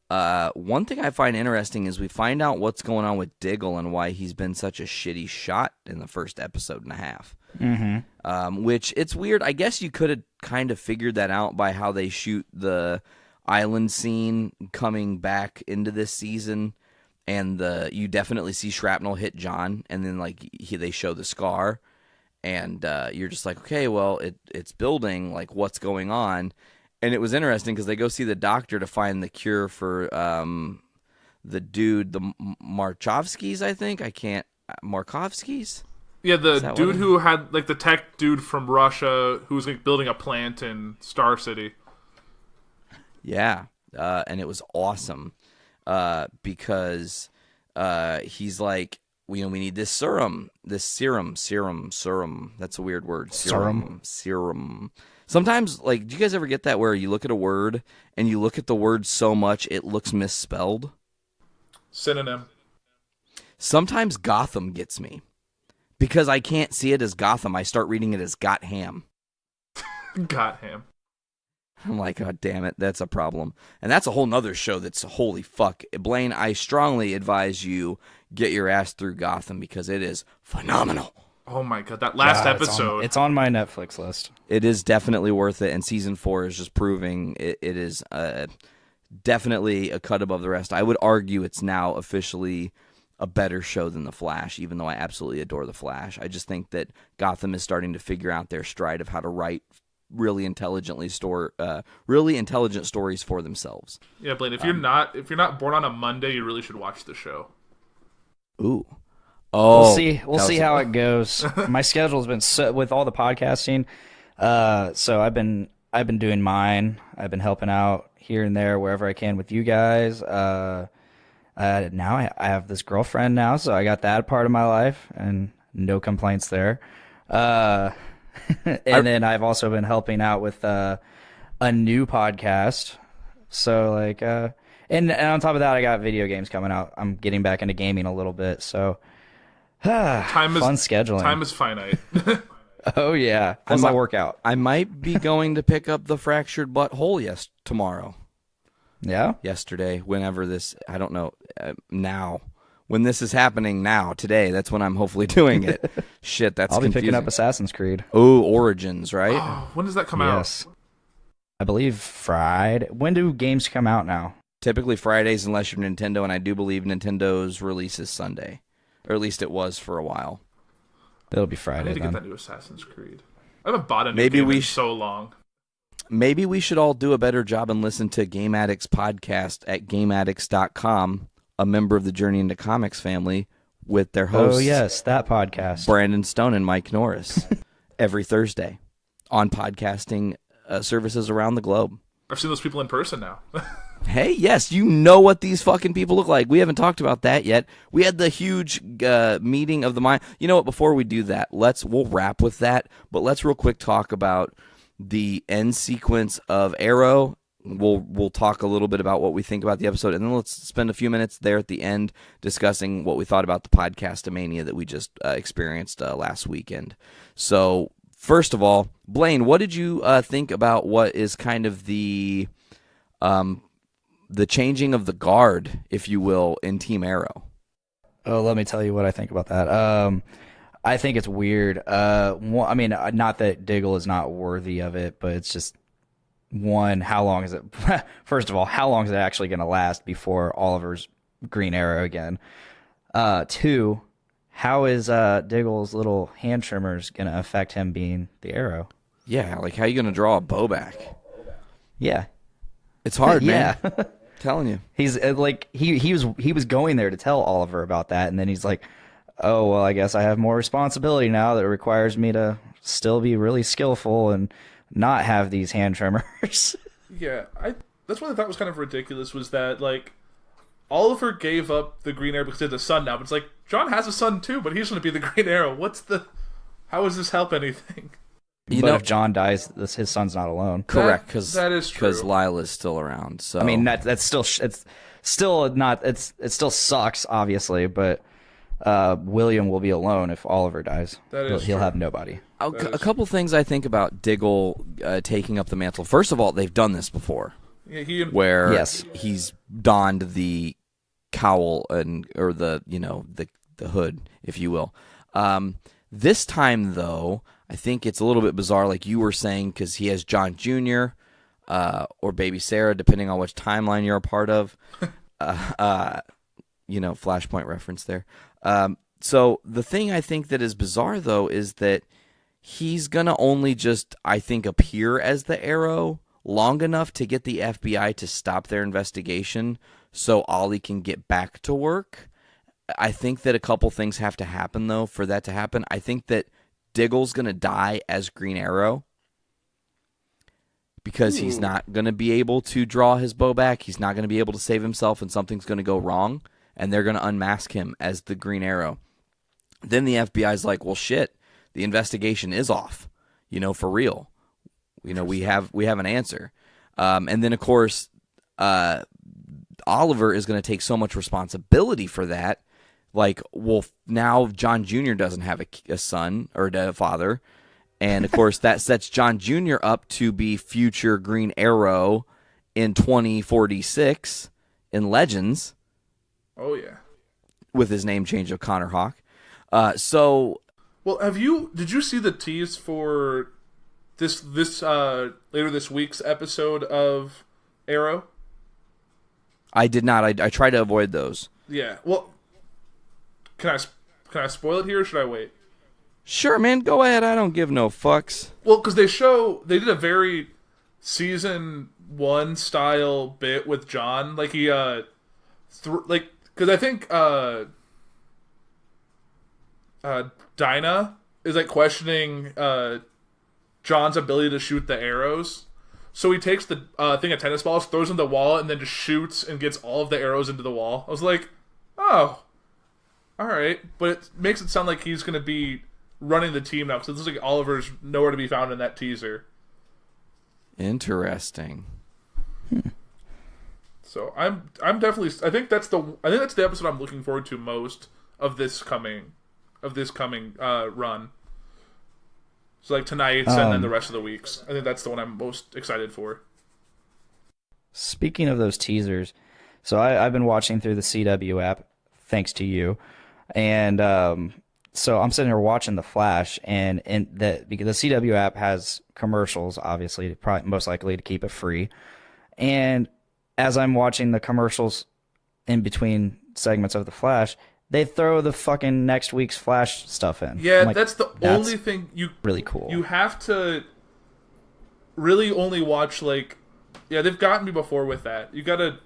One thing I find interesting is we find out what's going on with Diggle and why he's been such a shitty shot in the first episode and a half. Mm-hmm. Which, it's weird. I guess you could have kind of figured that out by how they shoot the island scene coming back into this season, and you definitely see shrapnel hit John, and then like they show the scar. And you're just like, okay, well, it's building, like, what's going on? And it was interesting because they go see the doctor to find the cure for the dude, the Markovskis, I think. Markovskis? Yeah, the dude who had, like, the tech dude from Russia who was like, building a plant in Star City. Yeah, and it was awesome because he's like, we need this serum. That's a weird word. Serum. Sometimes, like, do you guys ever get that where you look at a word and you look at the word so much it looks misspelled? Synonym. Sometimes Gotham gets me because I can't see it as Gotham. I start reading it as Got Ham. Got Ham. I'm like, oh, damn it, that's a problem. And that's a whole nother show that's holy fuck. Blaine, I strongly advise you get your ass through Gotham because it is phenomenal. Oh my god, that last episode. It's on my Netflix list. It is definitely worth it, and season 4 is just proving it is definitely a cut above the rest. I would argue it's now officially a better show than The Flash, even though I absolutely adore The Flash. I just think that Gotham is starting to figure out their stride of how to write really intelligent stories for themselves. Yeah, Blaine, if you're not born on a Monday, you really should watch the show. Ooh. Oh, we'll see how it goes. My schedule's been with all the podcasting. So I've been doing mine. I've been helping out here and there wherever I can with you guys. Now I have this girlfriend now, so I got that part of my life, and no complaints there. Then I've also been helping out with a new podcast. So like, and on top of that, I got video games coming out. I'm getting back into gaming a little bit. So fun scheduling. Time is finite. Oh yeah, plus my workout. I might be going to pick up the Fractured Butthole tomorrow. Yeah, yesterday. Whenever this, I don't know. Now. When this is happening now, today, that's when I'm hopefully doing it. Shit, that's confusing. I'll be picking up Assassin's Creed. Oh, Origins, right? Oh, when does that come out? I believe Friday. When do games come out now? Typically Fridays unless you're Nintendo, and I do believe Nintendo's release is Sunday. Or at least it was for a while. It'll be Friday, I need to get that new Assassin's Creed. I haven't bought a new game in so long. Maybe we should all do a better job and listen to Game Addicts podcast at GameAddicts.com. A member of the Journey into Comics family with their hosts. Oh, yes, that podcast. Brandon Stone and Mike Norris every Thursday on podcasting services around the globe. I've seen those people in person now. Hey, yes, you know what these fucking people look like. We haven't talked about that yet. We had the huge meeting of the mind. You know what? Before we do that, we'll wrap with that, but let's real quick talk about the end sequence of Arrow. We'll talk a little bit about what we think about the episode, and then let's spend a few minutes there at the end discussing what we thought about the Podcastomania that we just experienced last weekend. So, first of all, Blaine, what did you think about what is kind of the changing of the guard, if you will, in Team Arrow? Oh, let me tell you what I think about that. I think it's weird. I mean, not that Diggle is not worthy of it, but it's just... One, how long is it? First of all, how long is it actually going to last before Oliver's Green Arrow again? Two, how is Diggle's little hand trimmers going to affect him being the Arrow? Yeah, like how are you going to draw a bow back? Yeah. It's hard, man. Yeah. telling you. He's like he was going there to tell Oliver about that, and then he's like, "Oh well, I guess I have more responsibility now that requires me to still be really skillful and not have these hand tremors." Yeah, that's what I thought was kind of ridiculous, was that, like, Oliver gave up the Green Arrow because he has a son now, but it's like, John has a son too, but he's going to be the Green Arrow. How does this help anything? But if John dies, his son's not alone. Correct, because that is true. Because Lila's still around. So I mean, that's still it still sucks, obviously, but William will be alone if Oliver dies. He'll have nobody. A couple things I think about Diggle taking up the mantle. First of all, they've done this before, he's donned the cowl or the hood, if you will. This time, though, I think it's a little bit bizarre, like you were saying, because he has John Jr. Or Baby Sarah, depending on which timeline you're a part of. Flashpoint reference there. So the thing I think that is bizarre, though, is that he's going to only just, I think, appear as the Arrow long enough to get the FBI to stop their investigation so Ollie can get back to work. I think that a couple things have to happen, though, for that to happen. I think that Diggle's going to die as Green Arrow because he's not going to be able to draw his bow back. He's not going to be able to save himself, and something's going to go wrong, and they're going to unmask him as the Green Arrow. Then the FBI's like, well, shit, the investigation is off, for real. We have an answer. And then, of course, Oliver is going to take so much responsibility for that. Like, well, now John Jr. doesn't have a son or a father. And, of course, that sets John Jr. up to be future Green Arrow in 2046 in Legends. Oh, yeah. With his name change of Connor Hawk. Well, did you see the tease for this later this week's episode of Arrow? I did not. I try to avoid those. Yeah. Well, can I spoil it here, or should I wait? Sure, man. Go ahead. I don't give no fucks. Well, because they did a very season 1 style bit with John. Like he because I think Dinah is like questioning John's ability to shoot the arrows. So he takes the thing of tennis balls, throws them in the wall, and then just shoots and gets all of the arrows into the wall. I was like, oh, all right. But it makes it sound like he's going to be running the team now, because it looks like Oliver's nowhere to be found in that teaser. Interesting. So I'm definitely, I think that's the episode I'm looking forward to most of this coming run. So like tonight's and then the rest of the weeks. I think that's the one I'm most excited for. Speaking of those teasers, so I've been watching through the CW app, thanks to you, and so I'm sitting here watching The Flash, and because the CW app has commercials, obviously, probably most likely to keep it free, and as I'm watching the commercials in between segments of The Flash, they throw the fucking next week's Flash stuff in. Yeah, like, that's the only thing really cool. You have to really only watch, like, yeah, they've gotten me before with that. You gotta,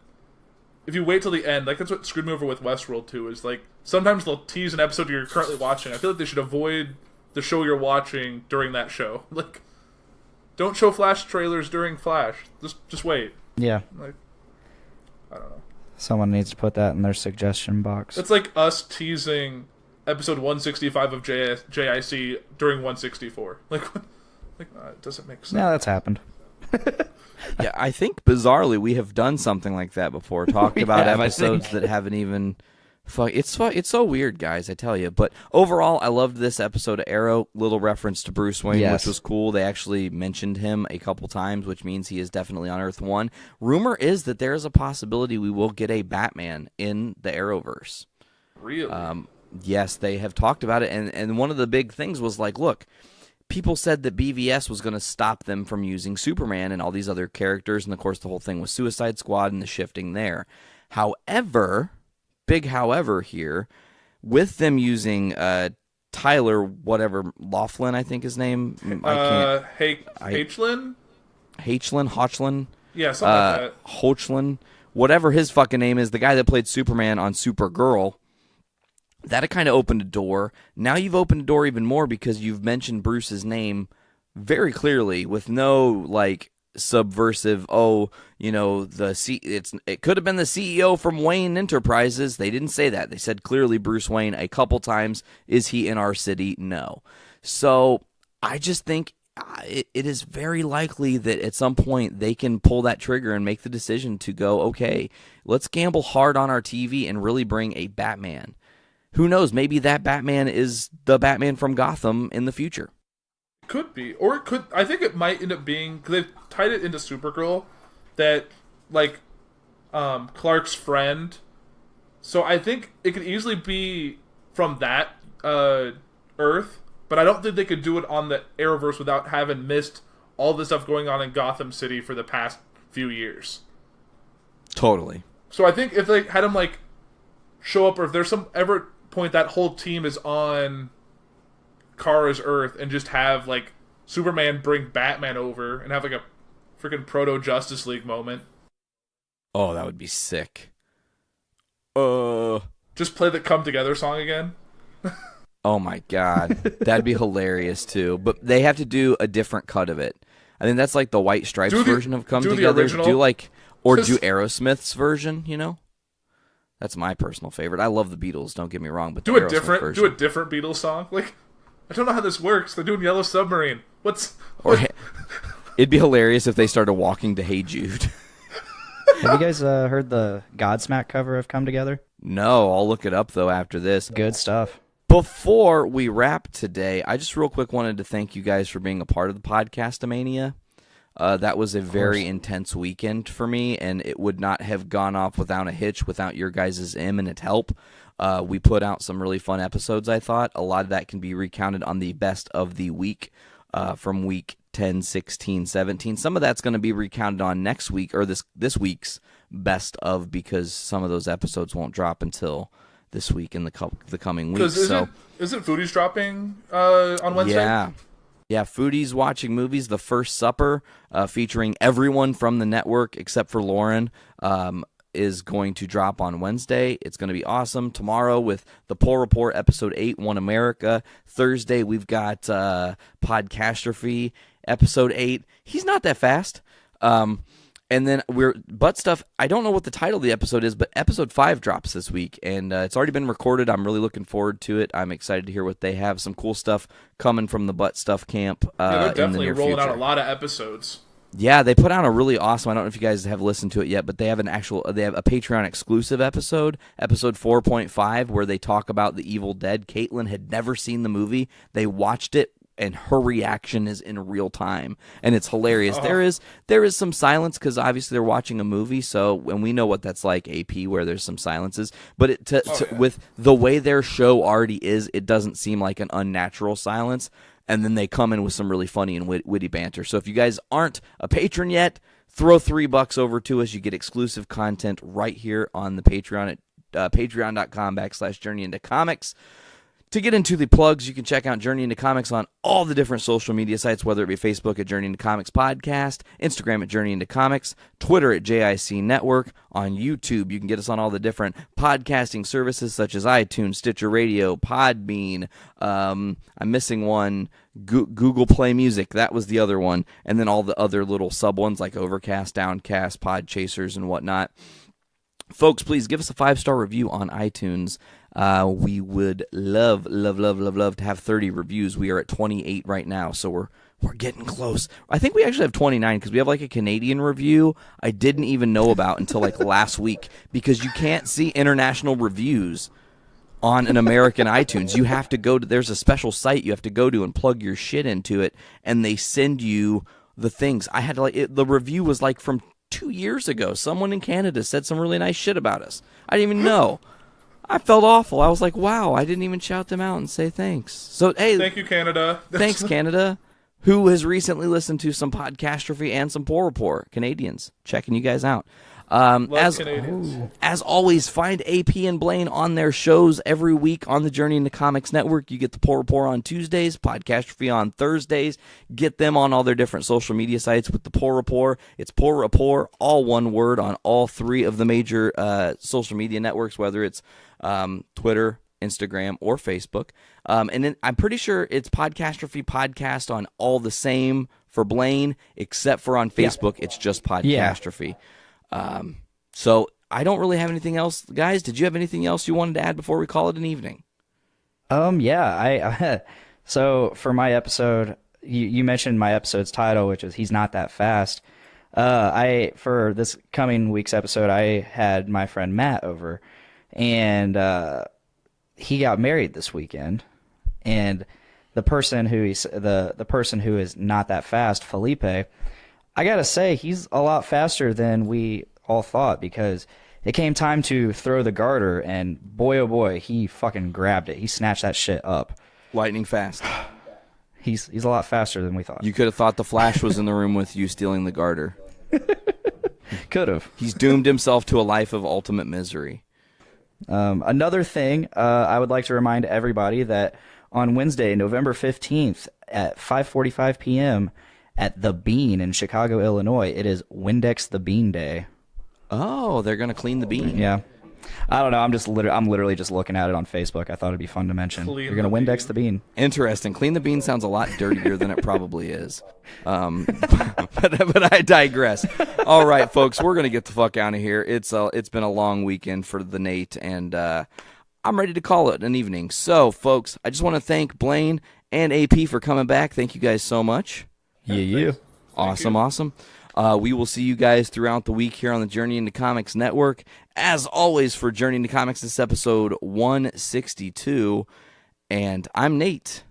if you wait till the end, like that's what screwed me over with Westworld too, is like sometimes they'll tease an episode you're currently watching. I feel like they should avoid the show you're watching during that show. Like, don't show Flash trailers during Flash. Just wait. Yeah. Like, I don't know. Someone needs to put that in their suggestion box. It's like us teasing episode 165 of JIC during 164. Like it doesn't make sense. Yeah, that's happened. Yeah, I think bizarrely we have done something like that before. Talked about episodes that haven't even. It's so weird, guys. I tell you. But overall, I loved this episode of Arrow. Little reference to Bruce Wayne, which was cool. They actually mentioned him a couple times, which means he is definitely on Earth 1. Rumor is that there is a possibility we will get a Batman in the Arrowverse. Really? Yes, they have talked about it, and one of the big things was like, look, people said that BVS was going to stop them from using Superman and all these other characters, and of course the whole thing was Suicide Squad and the shifting there. However, big however here, with them using Tyler, whatever, Laughlin, I think his name. Hachlin? Hochlin. Yeah, something like that. Hochlin whatever his fucking name is, the guy that played Superman on Supergirl, that kind of opened a door. Now you've opened a door even more because you've mentioned Bruce's name very clearly with no like subversive, it could have been the CEO from Wayne Enterprises. They didn't say that. They said clearly Bruce Wayne a couple times. Is he in our city? No. So I just think it is very likely that at some point they can pull that trigger and make the decision to go, okay, let's gamble hard on our TV and really bring a Batman. Who knows? Maybe that Batman is the Batman from Gotham in the future. Could be. Or it could... I think it might end up being... Because they've tied it into Supergirl that, like, Clark's friend... So I think it could easily be from that Earth, but I don't think they could do it on the Arrowverse without having missed all the stuff going on in Gotham City for the past few years. Totally. So I think if they had him, like, show up, or if there's some ever point that whole team is on Kara's Earth and just have, like, Superman bring Batman over and have, like, a freaking proto-Justice League moment. Oh, that would be sick. Just play the Come Together song again. Oh my god. That'd be hilarious too. But they have to do a different cut of it. I think that's like the White Stripes version of Come Together. Do Aerosmith's version, you know? That's my personal favorite. I love the Beatles, don't get me wrong, but do a different Beatles song. Like, I don't know how this works. They're doing Yellow Submarine. It'd be hilarious if they started walking to Hey Jude. Have you guys heard the Godsmack cover of Come Together? No, I'll look it up, though, after this. Good stuff. Before we wrap today, I just real quick wanted to thank you guys for being a part of the Podcastomania. That was a very intense weekend for me, and it would not have gone off without a hitch without your guys' imminent help. We put out some really fun episodes, I thought. A lot of that can be recounted on the best of the week from week 10, 16, 17. Some of that's going to be recounted on next week, or this week's best of, because some of those episodes won't drop until this week in the coming weeks. Isn't Foodies dropping on Wednesday? Yeah, Foodies Watching Movies, The First Supper, featuring everyone from the network except for Lauren, is going to drop on Wednesday. It's going to be awesome. Tomorrow with The Puhr Report, Episode 8, One America. Thursday, we've got Podcastrophe, Episode 8. He's not that fast. And then Butt Stuff, I don't know what the title of the episode is, but Episode 5 drops this week, and it's already been recorded. I'm really looking forward to it. I'm excited to hear what they have. Some cool stuff coming from the Butt Stuff camp they're definitely in the near rolling future. out a lot of episodes. Yeah, they put out a really awesome, I don't know if you guys have listened to it yet, but they have a Patreon exclusive episode 4.5, where they talk about The Evil Dead. Caitlin had never seen the movie. They watched it, and her reaction is in real time, and it's hilarious. There is some silence because obviously they're watching a movie, and we know what that's like, AP, where there's some silences. But with the way their show already is, it doesn't seem like an unnatural silence. And then they come in with some really funny and witty banter. So if you guys aren't a patron yet, throw $3 over to us. You get exclusive content right here on the Patreon at patreon.com/journeyintocomics. To get into the plugs, you can check out Journey Into Comics on all the different social media sites, whether it be Facebook at Journey Into Comics Podcast, Instagram at Journey Into Comics, Twitter at JIC Network, on YouTube. You can get us on all the different podcasting services such as iTunes, Stitcher Radio, Podbean. I'm missing one, Google Play Music. That was the other one. And then all the other little sub ones like Overcast, Downcast, Podchasers, and whatnot. Folks, please give us a 5-star review on iTunes. We would love to have 30 reviews. We are at 28 right now, so we're getting close. I think we actually have 29 because we have like a Canadian review I didn't even know about until like last week, because you can't see international reviews on an American iTunes. You have to go to, there's a special site you have to go to and plug your shit into it, and they send you the things. I had to the review was like from 2 years ago. Someone in Canada said some really nice shit about us. I didn't even know. I felt awful. I was like, wow, I didn't even shout them out and say thanks. So, hey. Thank you, Canada. Thanks, Canada, who has recently listened to some Podcastrophe and some Puhr Report. Canadians, checking you guys out. As always, find AP and Blaine on their shows every week on the Journey into Comics Network. You get the Poor Rapport on Tuesdays, Podcastrophe on Thursdays. Get them on all their different social media sites with the Poor Rapport. It's Poor Rapport, all one word, on all three of the major social media networks, whether it's Twitter, Instagram, or Facebook. And then I'm pretty sure it's Podcastrophe Podcast on all the same for Blaine, except for on Facebook, it's just Podcastrophe. So I don't really have anything else. Guys, did you have anything else you wanted to add before we call it an evening? Yeah, so for my episode, you mentioned my episode's title, which is He's Not That Fast. For this coming week's episode, I had my friend Matt over, and he got married this weekend, and the person who is not that fast, Felipe, I gotta say, he's a lot faster than we all thought, because it came time to throw the garter, and boy oh boy, he fucking grabbed it. He snatched that shit up. Lightning fast. He's a lot faster than we thought. You could have thought the Flash was in the room with you stealing the garter. Could have. He's doomed himself to a life of ultimate misery. Another thing, I would like to remind everybody that on Wednesday, November 15th at 5:45 p.m. at The Bean in Chicago, Illinois, it is Windex the Bean Day. Oh, they're going to clean the bean. Yeah. I don't know. I'm literally just looking at it on Facebook. I thought it'd be fun to mention. You're going to Windex the bean. Interesting. Clean the bean sounds a lot dirtier than it probably is. But I digress. All right, folks, we're going to get the fuck out of here. It's been a long weekend for the Nate, and I'm ready to call it an evening. So, folks, I just want to thank Blaine and AP for coming back. Thank you guys so much. Yeah. Awesome. We will see you guys throughout the week here on the Journey into Comics Network. As always, for Journey into Comics, this is episode 162, and I'm Nate.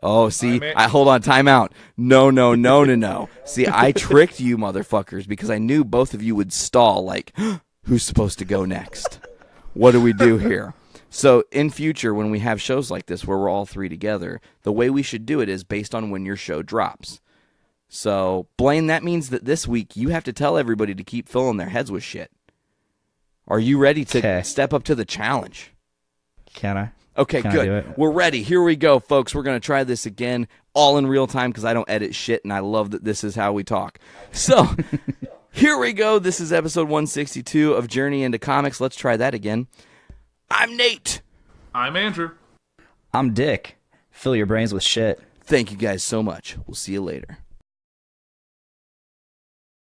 Oh, see, hold on, time out. No. See, I tricked you motherfuckers because I knew both of you would stall, like, who's supposed to go next? What do we do here? So in future, when we have shows like this where we're all three together, the way we should do it is based on when your show drops. So, Blaine, that means that this week you have to tell everybody to keep filling their heads with shit. Are you ready to step up to the challenge? Can I? Okay, Can good. I do it? We're ready. Here we go, folks. We're going to try this again, all in real time, because I don't edit shit, and I love that this is how we talk. So, here we go. This is episode 162 of Journey into Comics. Let's try that again. I'm Nate. I'm Andrew. I'm Dick. Fill your brains with shit. Thank you guys so much. We'll see you later.